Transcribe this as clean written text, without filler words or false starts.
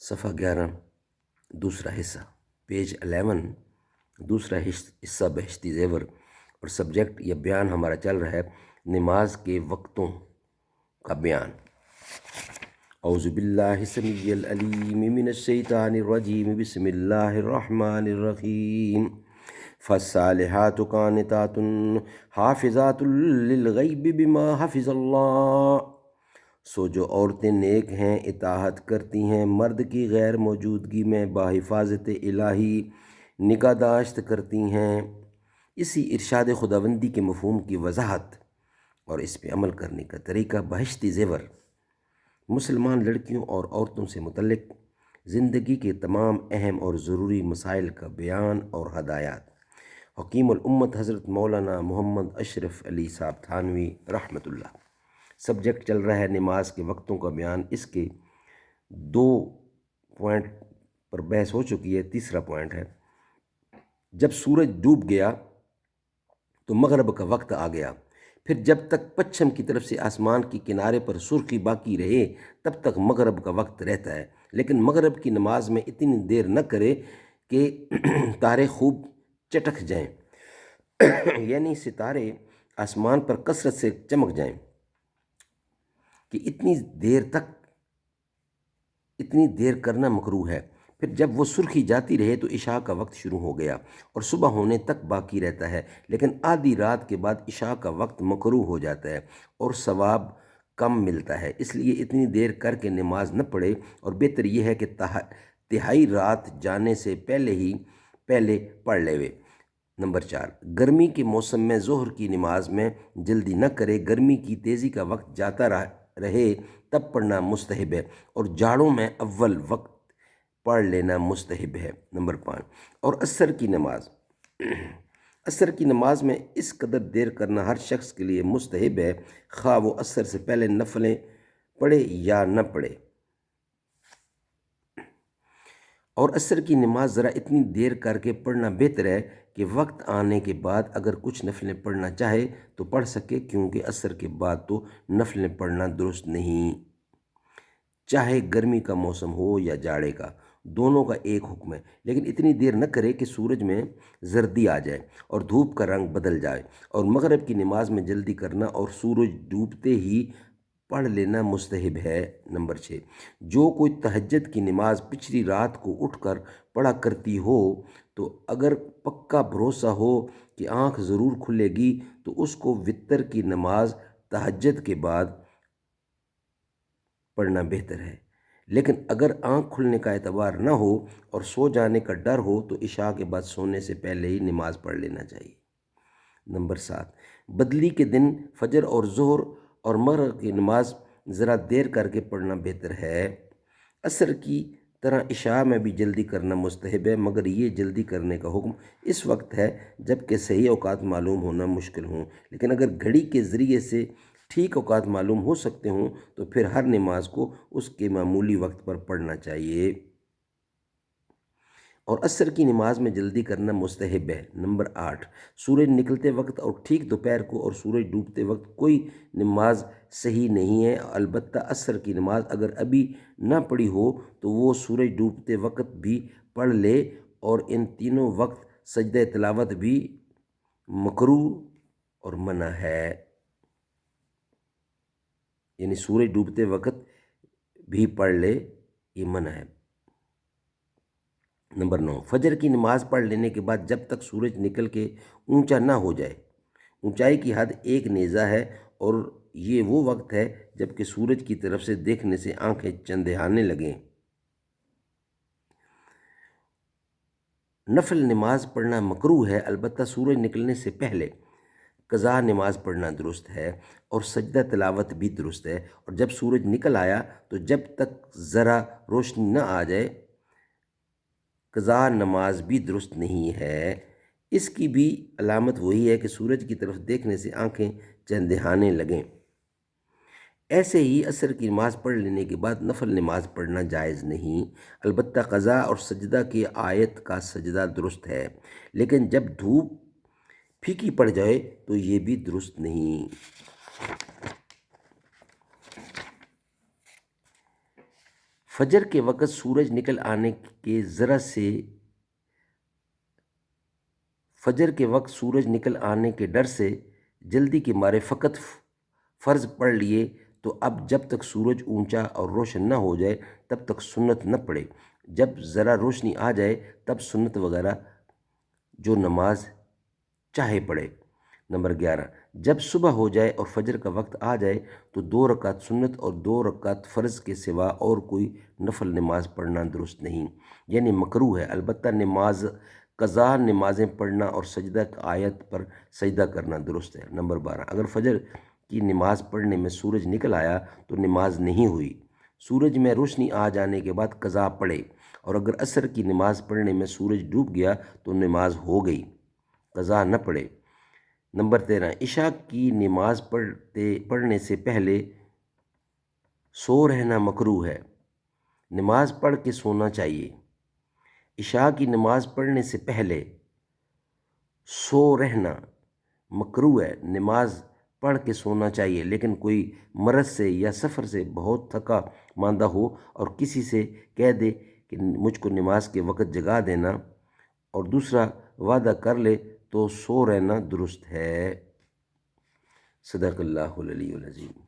صفحہ 11 دوسرا حصہ پیج 11 دوسرا حصہ بہشتی زیور اور سبجیکٹ یا بیان ہمارا چل رہا ہے نماز کے وقتوں کا بیان۔ اعوذ باللہ السمیع العلیم من الشیطان الرجیم بسم اللہ الرحمن الرحیم۔ فالصالحات قانتات حافظات للغیب بما حفظ اللہ۔ سو جو عورتیں نیک ہیں اطاعت کرتی ہیں مرد کی غیر موجودگی میں بحفاظت الہی نگہداشت کرتی ہیں۔ اسی ارشاد خداوندی کے مفہوم کی وضاحت اور اس پہ عمل کرنے کا طریقہ بہشتی زیور مسلمان لڑکیوں اور عورتوں سے متعلق زندگی کے تمام اہم اور ضروری مسائل کا بیان اور ہدایات۔ حکیم الامت حضرت مولانا محمد اشرف علی صاحب تھانوی رحمۃ اللہ۔ سبجیکٹ چل رہا ہے نماز کے وقتوں کا بیان۔ اس کے 2 پوائنٹ پر بحث ہو چکی ہے، تیسرا پوائنٹ ہے جب سورج ڈوب گیا تو مغرب کا وقت آ گیا، پھر جب تک پچھم کی طرف سے آسمان کی کنارے پر سرخی باقی رہے تب تک مغرب کا وقت رہتا ہے، لیکن مغرب کی نماز میں اتنی دیر نہ کرے کہ تارے خوب چٹک جائیں یعنی ستارے آسمان پر کثرت سے چمک جائیں کہ اتنی دیر کرنا مکروہ ہے۔ پھر جب وہ سرخی جاتی رہے تو عشاء کا وقت شروع ہو گیا اور صبح ہونے تک باقی رہتا ہے، لیکن آدھی رات کے بعد عشاء کا وقت مکروہ ہو جاتا ہے اور ثواب کم ملتا ہے، اس لیے اتنی دیر کر کے نماز نہ پڑھے اور بہتر یہ ہے کہ تہائی رات جانے سے پہلے پڑھ لیوے۔ نمبر 4، گرمی کے موسم میں ظہر کی نماز میں جلدی نہ کرے، گرمی کی تیزی کا وقت جاتا رہے تب پڑھنا مستحب ہے اور جاڑوں میں اول وقت پڑھ لینا مستحب ہے۔ نمبر 5، اور عصر کی نماز میں اس قدر دیر کرنا ہر شخص کے لیے مستحب ہے، خواہ وہ عصر سے پہلے نفلیں پڑھے یا نہ پڑھے۔ اور عصر کی نماز ذرا اتنی دیر کر کے پڑھنا بہتر ہے کہ وقت آنے کے بعد اگر کچھ نفلیں پڑھنا چاہے تو پڑھ سکے، کیونکہ عصر کے بعد تو نفلیں پڑھنا درست نہیں، چاہے گرمی کا موسم ہو یا جاڑے کا، دونوں کا ایک حکم ہے۔ لیکن اتنی دیر نہ کرے کہ سورج میں زردی آ جائے اور دھوپ کا رنگ بدل جائے، اور مغرب کی نماز میں جلدی کرنا اور سورج ڈوبتے ہی پڑھ لینا مستحب ہے۔ نمبر 6، جو کوئی تہجد کی نماز پچھلی رات کو اٹھ کر پڑھا کرتی ہو تو اگر پکا بھروسہ ہو کہ آنکھ ضرور کھلے گی تو اس کو وتر کی نماز تہجد کے بعد پڑھنا بہتر ہے، لیکن اگر آنکھ کھلنے کا اعتبار نہ ہو اور سو جانے کا ڈر ہو تو عشاء کے بعد سونے سے پہلے ہی نماز پڑھ لینا چاہیے۔ نمبر 7، بدلی کے دن فجر اور ظہر اور مغرب کی نماز ذرا دیر کر کے پڑھنا بہتر ہے۔ عصر کی طرح عشاء میں بھی جلدی کرنا مستحب ہے، مگر یہ جلدی کرنے کا حکم اس وقت ہے جب کہ صحیح اوقات معلوم ہونا مشکل ہوں، لیکن اگر گھڑی کے ذریعے سے ٹھیک اوقات معلوم ہو سکتے ہوں تو پھر ہر نماز کو اس کے معمولی وقت پر پڑھنا چاہیے۔ اور عصر کی نماز میں جلدی کرنا مستحب ہے۔ نمبر 8، سورج نکلتے وقت اور ٹھیک دوپہر کو اور سورج ڈوبتے وقت کوئی نماز صحیح نہیں ہے، البتہ عصر کی نماز اگر ابھی نہ پڑھی ہو تو وہ سورج ڈوبتے وقت بھی پڑھ لے، اور ان تینوں وقت سجدہ تلاوت بھی مکروہ اور منع ہے، یعنی سورج ڈوبتے وقت بھی پڑھ لے، یہ منع ہے۔ نمبر 9، فجر کی نماز پڑھ لینے کے بعد جب تک سورج نکل کے اونچا نہ ہو جائے، اونچائی کی حد 1 نیزہ ہے اور یہ وہ وقت ہے جب کہ سورج کی طرف سے دیکھنے سے آنکھیں چندیانے لگیں، نفل نماز پڑھنا مکروہ ہے، البتہ سورج نکلنے سے پہلے قضا نماز پڑھنا درست ہے اور سجدہ تلاوت بھی درست ہے، اور جب سورج نکل آیا تو جب تک ذرا روشنی نہ آ جائے قضا نماز بھی درست نہیں ہے۔ اس کی بھی علامت وہی ہے کہ سورج کی طرف دیکھنے سے آنکھیں چندیانے لگیں۔ ایسے ہی عصر کی نماز پڑھ لینے کے بعد نفل نماز پڑھنا جائز نہیں، البتہ قضا اور سجدہ کی آیت کا سجدہ درست ہے، لیکن جب دھوپ پھیکی پڑ جائے تو یہ بھی درست نہیں۔ فجر کے وقت سورج نکل آنے کے ذرا سے فجر کے وقت سورج نکل آنے کے ڈر سے جلدی کے مارے فقط فرض پڑھ لیے تو اب جب تک سورج اونچا اور روشن نہ ہو جائے تب تک سنت نہ پڑھے، جب ذرا روشنی آ جائے تب سنت وغیرہ جو نماز چاہے پڑھے۔ نمبر 11، جب صبح ہو جائے اور فجر کا وقت آ جائے تو 2 رکعت سنت اور 2 رکعت فرض کے سوا اور کوئی نفل نماز پڑھنا درست نہیں، یعنی مکروہ ہے۔ البتہ قضا نمازیں پڑھنا اور سجدہ آیت پر سجدہ کرنا درست ہے۔ نمبر 12، اگر فجر کی نماز پڑھنے میں سورج نکل آیا تو نماز نہیں ہوئی، سورج میں روشنی آ جانے کے بعد قضا پڑھے، اور اگر عصر کی نماز پڑھنے میں سورج ڈوب گیا تو نماز ہو گئی، قضا نہ پڑھے۔ نمبر 13، عشاء کی نماز پڑھنے سے پہلے سو رہنا مکروہ ہے، نماز پڑھ کے سونا چاہیے۔ عشاء کی نماز پڑھنے سے پہلے سو رہنا مکروہ ہے، نماز پڑھ کے سونا چاہیے، لیکن کوئی مرض سے یا سفر سے بہت تھکا ماندہ ہو اور کسی سے کہہ دے کہ مجھ کو نماز کے وقت جگا دینا اور دوسرا وعدہ کر لے تو سو رہنا درست ہے۔ صدق اللہ العلی العظیم۔